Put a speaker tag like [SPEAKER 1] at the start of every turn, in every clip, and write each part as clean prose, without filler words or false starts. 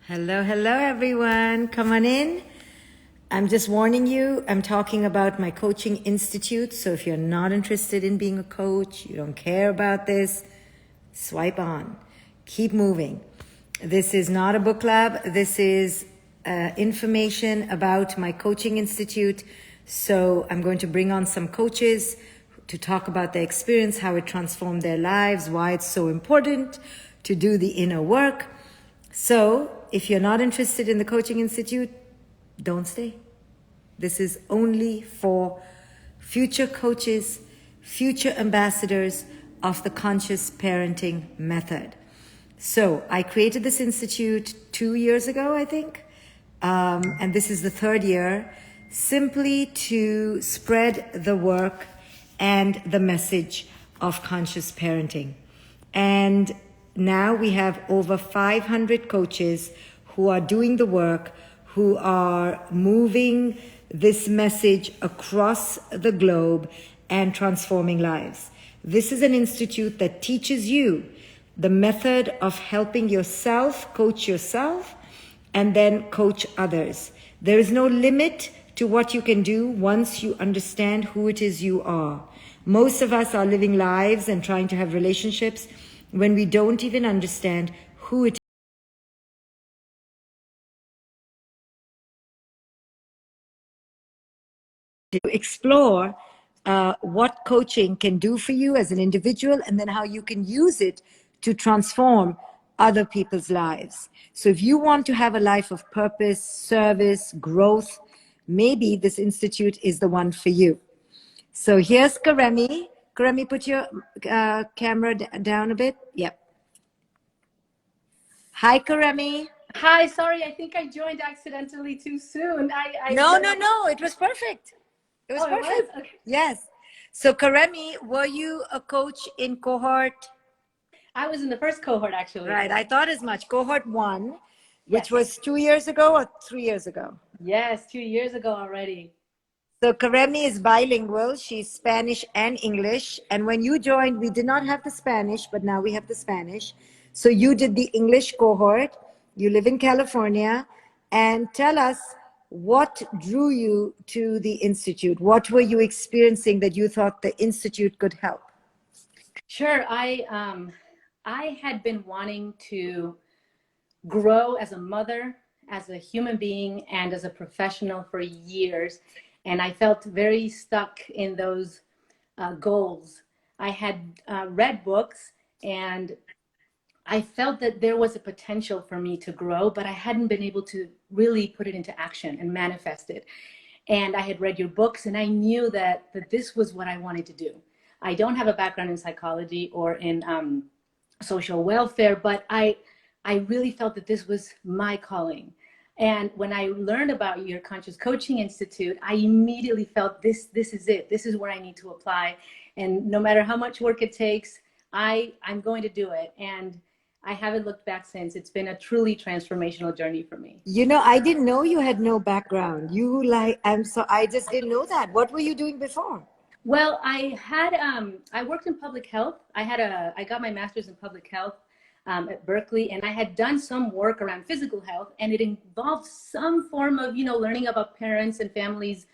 [SPEAKER 1] Hello, hello, everyone. Come on in. I'm just warning you, I'm talking about my coaching institute. So if you're not interested in being a coach, you don't care about this, swipe on. Keep moving. This is not a book club. This is information about my coaching institute. So I'm going to bring on some coaches to talk about their experience, how it transformed their lives, why it's so important to do the inner work. So if you're not interested in the Coaching Institute, don't stay. This is only for future coaches, future ambassadors of the conscious parenting method. So I created this institute 2 years ago, I think, and this is the third year, simply to spread the work and the message of conscious parenting. And now we have over 500 coaches who are doing the work, who are moving this message across the globe and transforming lives. This is an institute that teaches you the method of helping yourself, coach yourself, and then coach others. There is no limit to what you can do once you understand who it is you are. Most of us are living lives and trying to have relationships when we don't even understand who it is. To explore what coaching can do for you as an individual, and then how you can use it to transform other people's lives. So if you want to have a life of purpose, service, growth, maybe this institute is the one for you. So here's Karemi. Karemi, put your camera down a bit. Yep. Hi, Karemi.
[SPEAKER 2] Hi, sorry, I think I joined accidentally too soon.
[SPEAKER 1] No, it was perfect. It was perfect.
[SPEAKER 2] It was? Okay.
[SPEAKER 1] Yes. So Karemi, were you a coach in cohort?
[SPEAKER 2] I was in the first cohort, actually.
[SPEAKER 1] Right, I thought as much. Cohort 1, which
[SPEAKER 2] Yes.
[SPEAKER 1] was 2 years ago or 3 years ago?
[SPEAKER 2] Yes, 2 years ago already.
[SPEAKER 1] So Karemi is bilingual. She's Spanish and English. And when you joined, we did not have the Spanish, but now we have the Spanish. So you did the English cohort. You live in California. And tell us, what drew you to the Institute? What were you experiencing that you thought the Institute could help?
[SPEAKER 2] Sure, I had been wanting to grow as a mother, as a human being, and as a professional for years. And I felt very stuck in those goals. I had read books, and I felt that there was a potential for me to grow, but I hadn't been able to really put it into action and manifest it. And I had read your books, and I knew that this was what I wanted to do. I don't have a background in psychology or in social welfare, but I really felt that this was my calling. And when I learned about your Conscious Coaching Institute, I immediately felt this is it. This is where I need to apply. And no matter how much work it takes, I'm going to do it. And I haven't looked back since. It's been a truly transformational journey for me.
[SPEAKER 1] You know, I didn't know you had no background. I just didn't know that. What were you doing before?
[SPEAKER 2] Well, I worked in public health. I got my master's in public health at Berkeley, and I had done some work around physical health, and it involved some form of, learning about parents and families'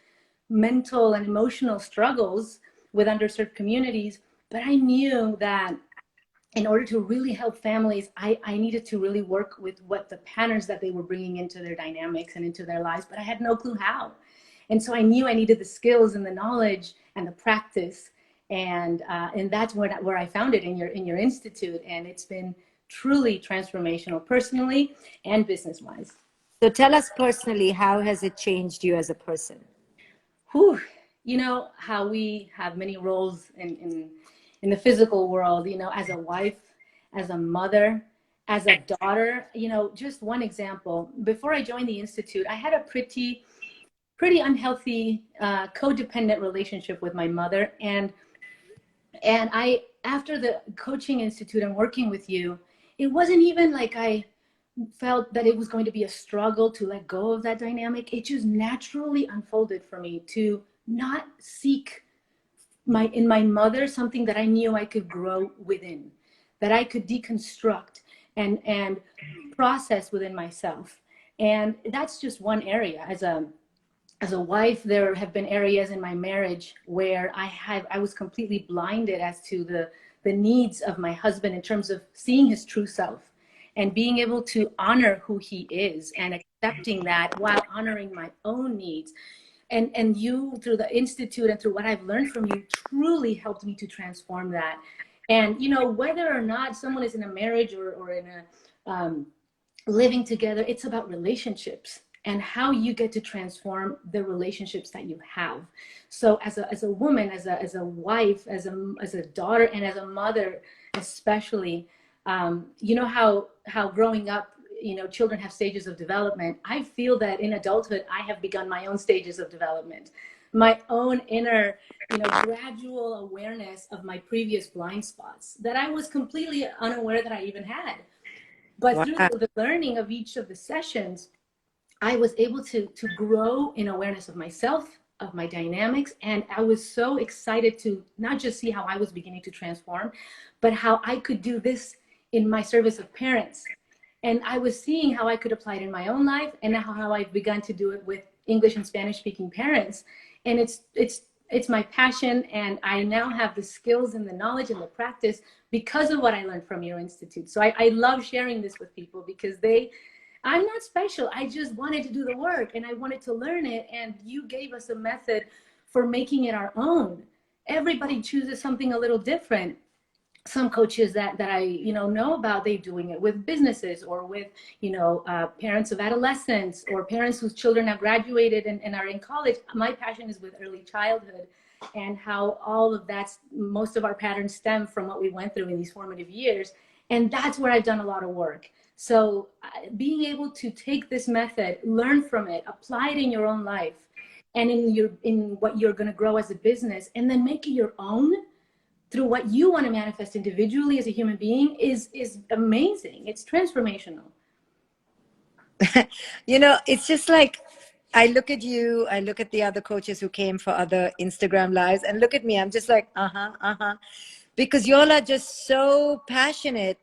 [SPEAKER 2] mental and emotional struggles with underserved communities. But I knew that in order to really help families, I needed to really work with what the patterns that they were bringing into their dynamics and into their lives, but I had no clue how. And so I knew I needed the skills and the knowledge and the practice. And that's where I found it in your institute. And it's been truly transformational, personally and business-wise.
[SPEAKER 1] So tell us personally, how has it changed you as a person?
[SPEAKER 2] Whew. You know how we have many roles in the physical world, as a wife, as a mother, as a daughter. Just one example. Before I joined the Institute, I had a pretty unhealthy, codependent relationship with my mother. And after the Coaching Institute and working with you, it wasn't even like I felt that it was going to be a struggle to let go of that dynamic. It just naturally unfolded for me to not seek in my mother something that I knew I could grow within, that I could deconstruct and reprocess within myself. And that's just one area. As a wife, there have been areas in my marriage where I was completely blinded as to the needs of my husband in terms of seeing his true self and being able to honor who he is and accepting that while honoring my own needs. And you, through the Institute and through what I've learned from you, truly helped me to transform that. And, you know, whether or not someone is in a marriage or in a living together, it's about relationships and how you get to transform the relationships that you have. So as a woman, as a wife, as a daughter, and as a mother, especially, you know how growing up, you know, children have stages of development. I feel that in adulthood, I have begun my own stages of development, my own inner, you know, gradual awareness of my previous blind spots that I was completely unaware that I even had. But
[SPEAKER 1] Wow.
[SPEAKER 2] through the learning of each of the sessions, I was able to grow in awareness of myself, of my dynamics. And I was so excited to not just see how I was beginning to transform, but how I could do this in my service of parents. And I was seeing how I could apply it in my own life and how I've begun to do it with English and Spanish speaking parents. And it's my passion. And I now have the skills and the knowledge and the practice because of what I learned from your institute. So I love sharing this with people because I'm not special. I just wanted to do the work and I wanted to learn it. And you gave us a method for making it our own. Everybody chooses something a little different. Some coaches that I, you know about, they're doing it with businesses or with, you know, parents of adolescents or parents whose children have graduated and are in college. My passion is with early childhood and how all of that's, most of our patterns stem from what we went through in these formative years. And that's where I've done a lot of work. So being able to take this method, learn from it, apply it in your own life and in what you're going to grow as a business, and then make it your own through what you want to manifest individually as a human being is amazing. It's transformational.
[SPEAKER 1] You know, it's just like, I look at you, I look at the other coaches who came for other Instagram lives, and look at me, I'm just like, because y'all are just so passionate.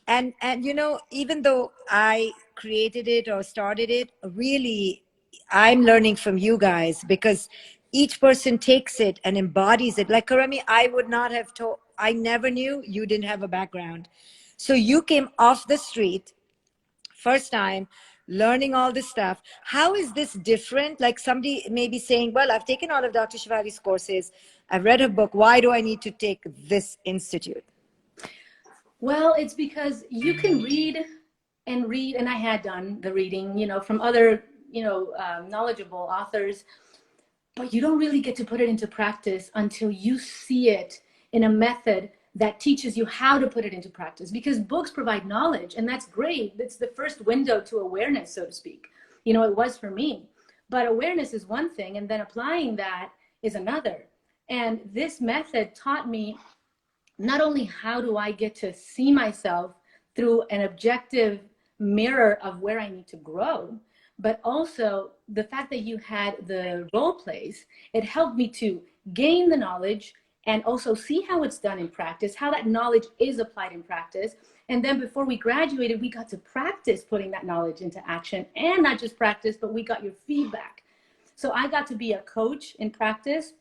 [SPEAKER 1] And you know, even though I created it or started it, really, I'm learning from you guys because each person takes it and embodies it. Like Karami, I would not have told, I never knew you didn't have a background. So you came off the street, first time, learning all this stuff. How is this different? Like somebody may be saying, well, I've taken all of Dr. Shefali's courses, I've read her book, why do I need to take this institute?
[SPEAKER 2] Well, it's because you can read, and I had done the reading, you know, from other, you know, knowledgeable authors, but you don't really get to put it into practice until you see it in a method that teaches you how to put it into practice. Because books provide knowledge, and that's great. It's the first window to awareness, so to speak. You know, it was for me. But awareness is one thing, and then applying that is another. And this method taught me not only how do I get to see myself through an objective mirror of where I need to grow, but also the fact that you had the role plays, it helped me to gain the knowledge and also see how it's done in practice, how that knowledge is applied in practice. And then before we graduated, we got to practice putting that knowledge into action, and not just practice, but we got your feedback. So I got to be a coach in practice,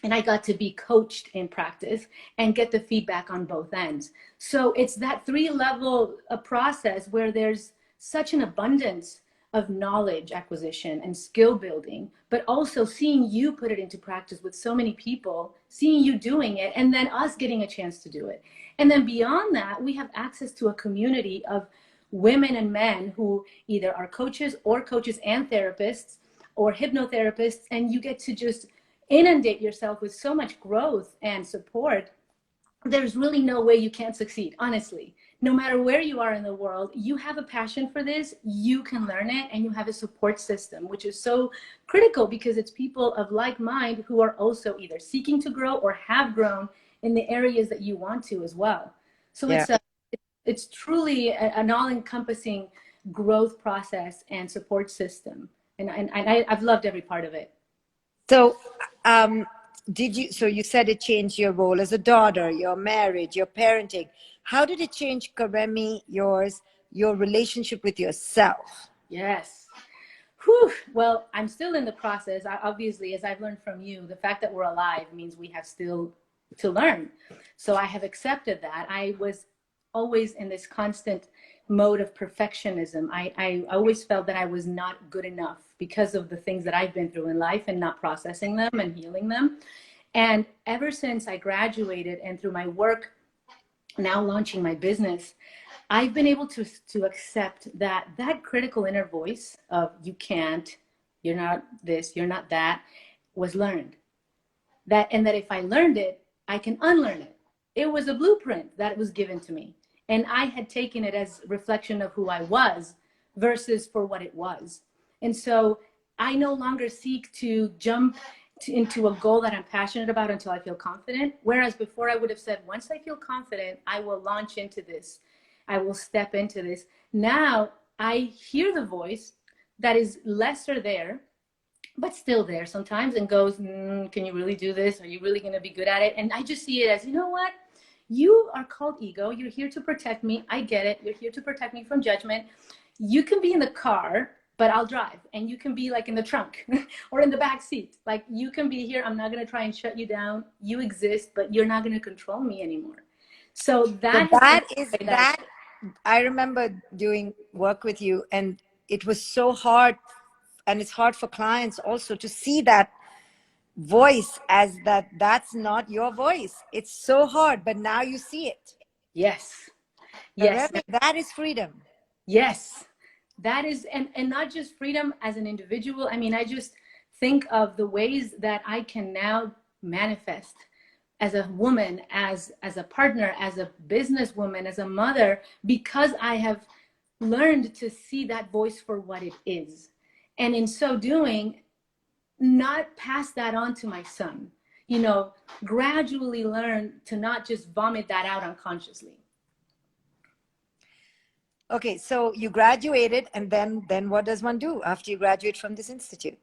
[SPEAKER 2] and I got to be coached in practice and get the feedback on both ends. So it's that three-level process where there's such an abundance of knowledge acquisition and skill building, but also seeing you put it into practice with so many people, seeing you doing it, and then us getting a chance to do it. And then beyond that, we have access to a community of women and men who either are coaches and therapists or hypnotherapists, and you get to just inundate yourself with so much growth and support. There's really no way you can't succeed, honestly. No matter where you are in the world, you have a passion for this, you can learn it, and you have a support system, which is so critical because it's people of like mind who are also either seeking to grow or have grown in the areas that you want to as well. So yeah. It's truly an all-encompassing growth process and support system. And I've loved every part of it.
[SPEAKER 1] So, so you said it changed your role as a daughter, your marriage, your parenting. How did it change Karemi, yours, your relationship with yourself?
[SPEAKER 2] Yes. Whew. Well, I'm still in the process. Obviously, as I've learned from you, the fact that we're alive means we have still to learn. So I have accepted that. I was always in this constant mode of perfectionism. I always felt that I was not good enough because of the things that I've been through in life and not processing them and healing them. And ever since I graduated and through my work, now launching my business, I've been able to accept that that critical inner voice of you can't, you're not this, you're not that, was learned. That and that if I learned it, I can unlearn it. It was a blueprint that was given to me, and I had taken it as reflection of who I was versus for what it was. And so I no longer seek to jump into a goal that I'm passionate about until I feel confident. Whereas before I would have said, once I feel confident, I will launch into this. I will step into this. Now I hear the voice that is lesser there, but still there sometimes, and goes, can you really do this? Are you really going to be good at it? And I just see it as, you know what? You are called ego. You're here to protect me. I get it. You're here to protect me from judgment. You can be in the car, but I'll drive. And you can be like in the trunk or in the back seat. Like, you can be here. I'm not going to try and shut you down. You exist, but you're not going to control me anymore. So
[SPEAKER 1] So
[SPEAKER 2] that has been
[SPEAKER 1] that is
[SPEAKER 2] the way
[SPEAKER 1] that. I remember doing work with you, and it was so hard, and it's hard for clients also to see that voice as that's not your voice. It's so hard, but now you see it.
[SPEAKER 2] Yes. Yes.
[SPEAKER 1] Correct? That is freedom.
[SPEAKER 2] Yes, that is, and not just freedom as an individual. I mean, I just think of the ways that I can now manifest as a woman, as a partner, as a businesswoman, as a mother, because I have learned to see that voice for what it is. And in so doing, not pass that on to my son, you know, gradually learn to not just vomit that out unconsciously.
[SPEAKER 1] Okay, so you graduated, and then what does one do after you graduate from this institute?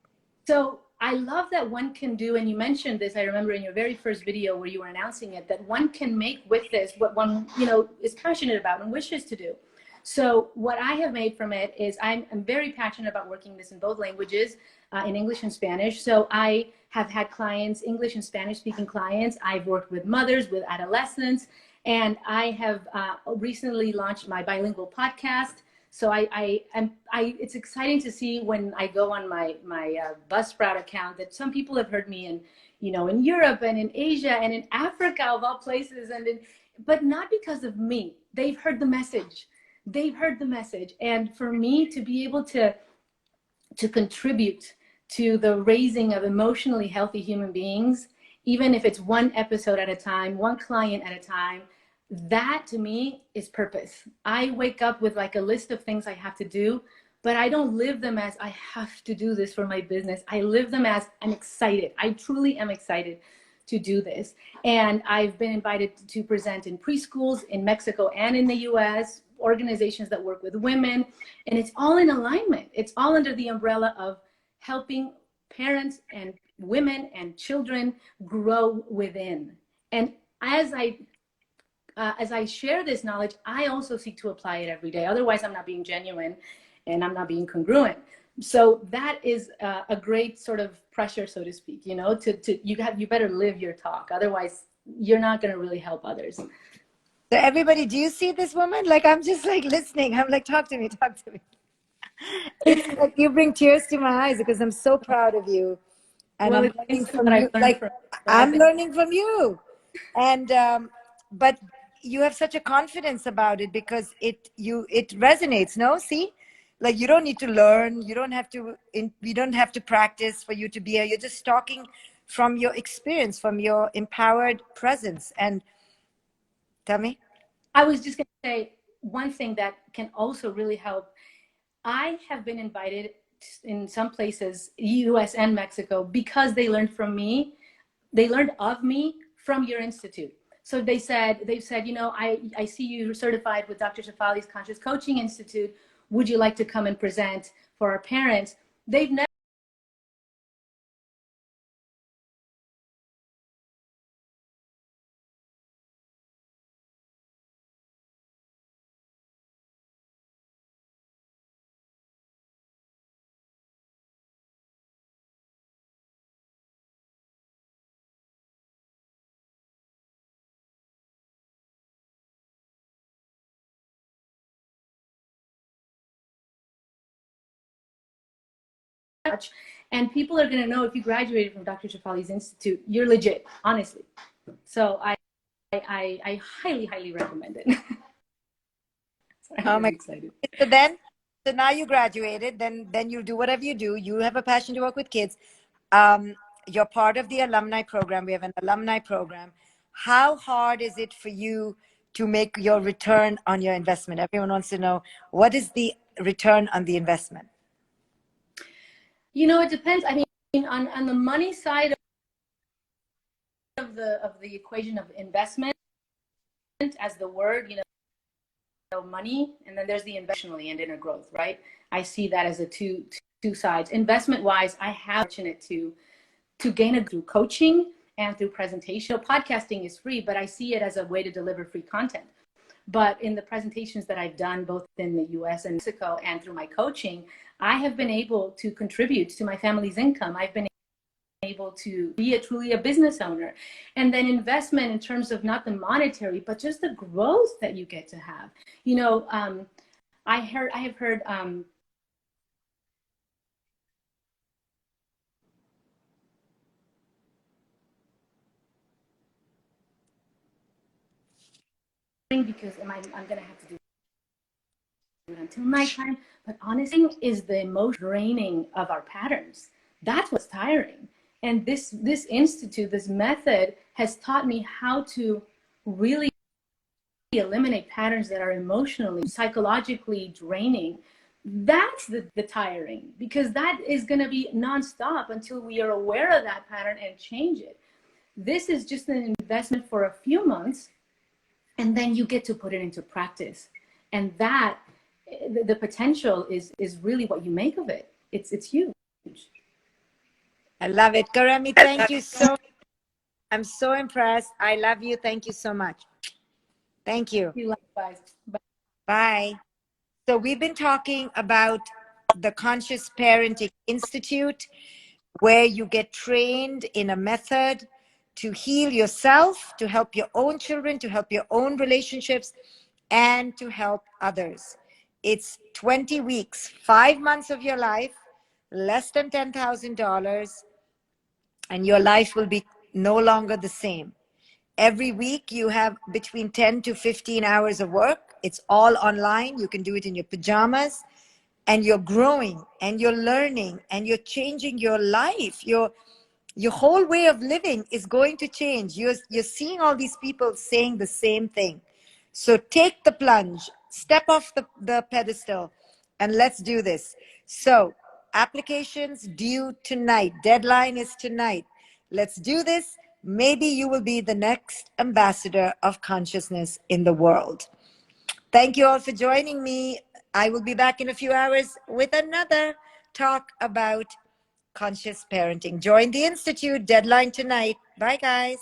[SPEAKER 2] So I love that one can do, and you mentioned this, I remember in your very first video where you were announcing it, that one can make with this what one, you know, is passionate about and wishes to do. So what I have made from it is I'm very passionate about working this in both languages, in English and Spanish. So I have had clients, English and Spanish speaking clients. I've worked with mothers, with adolescents, and I have recently launched my bilingual podcast. So it's exciting to see when I go on my Buzzsprout account that some people have heard me in, you know, in Europe and in Asia and in Africa of all places, but not because of me. They've heard the message. They've heard the message. And for me to be able to contribute to the raising of emotionally healthy human beings, even if it's one episode at a time, one client at a time, that to me is purpose. I wake up with like a list of things I have to do, but I don't live them as I have to do this for my business. I live them as I'm excited. I truly am excited to do this. And I've been invited to present in preschools in Mexico and in the US, organizations that work with women, and it's all in alignment. It's all under the umbrella of helping parents and women and children grow within. And as I share this knowledge, I also seek to apply it every day. Otherwise, I'm not being genuine and I'm not being congruent. So that is a great sort of pressure, so to speak, you know, you better live your talk. Otherwise, you're not going to really help others.
[SPEAKER 1] So everybody, do you see this woman? Like, I'm just like listening. I'm like, talk to me, talk to me. It's like you bring tears to my eyes because I'm so proud of you. And
[SPEAKER 2] Well,
[SPEAKER 1] I'm
[SPEAKER 2] it's
[SPEAKER 1] learning
[SPEAKER 2] basically
[SPEAKER 1] from
[SPEAKER 2] what I've
[SPEAKER 1] you.
[SPEAKER 2] learned
[SPEAKER 1] Like,
[SPEAKER 2] from. So
[SPEAKER 1] I'm learning from you. And but you have such a confidence about it because it resonates. No, see, like you don't need to learn. You don't have to. You don't have to practice for you to be here. You're just talking from your experience, from your empowered presence. And tell me.
[SPEAKER 2] I was just going to say one thing that can also really help. I have been invited in some places, US and Mexico, because they learned from me. They learned of me from your institute. So they've said, you know, I see you certified with Dr. Shefali's Conscious Coaching Institute. Would you like to come and present for our parents? They've never And people are going to know if you graduated from Dr. Shefali's Institute, you're legit, honestly. So I highly, highly recommend it. I'm
[SPEAKER 1] Oh
[SPEAKER 2] really
[SPEAKER 1] my!
[SPEAKER 2] excited.
[SPEAKER 1] So now you graduated. Then you do whatever you do. You have a passion to work with kids. You're part of the alumni program. We have an alumni program. How hard is it for you to make your return on your investment? Everyone wants to know, what is the return on the investment?
[SPEAKER 2] You know, it depends. I mean, on the money side of the equation of investment, as the word, you know, money, and then there's the investment and inner growth, right? I see that as a two sides. Investment wise, I have fortunate to gain it through coaching and through presentation. So podcasting is free, but I see it as a way to deliver free content. But in the presentations that I've done, both in the US and Mexico, and through my coaching, I have been able to contribute to my family's income. I've been able to be truly a business owner. And then investment in terms of not the monetary, but just the growth that you get to have. You know, I have heard because I'm going to have to do it until nighttime. But honestly, is the emotion draining of our patterns. That's what's tiring. And this institute, this method has taught me how to really eliminate patterns that are emotionally, psychologically draining. That's the tiring, because that is going to be nonstop until we are aware of that pattern and change it. This is just an investment for a few months, and then you get to put it into practice. And that the potential is really what you make of it. It's huge.
[SPEAKER 1] I love it. Karami, thank you so much. I'm so impressed. I love you. Thank you so much. Thank you.
[SPEAKER 2] You likewise. Bye.
[SPEAKER 1] Bye. So we've been talking about the Conscious Parenting Institute, where you get trained in a method to heal yourself, to help your own children, to help your own relationships, and to help others. It's 20 weeks, 5 months of your life, less than $10,000, and your life will be no longer the same. Every week you have between 10 to 15 hours of work. It's all online. You can do it in your pajamas, and you're growing and you're learning and you're changing your life. Your whole way of living is going to change. You're seeing all these people saying the same thing. So take the plunge, step off the pedestal, and let's do this. So applications due tonight. Deadline is tonight. Let's do this. Maybe you will be the next ambassador of consciousness in the world. Thank you all for joining me. I will be back in a few hours with another talk about conscious parenting. Join the Institute. Deadline tonight. Bye, guys.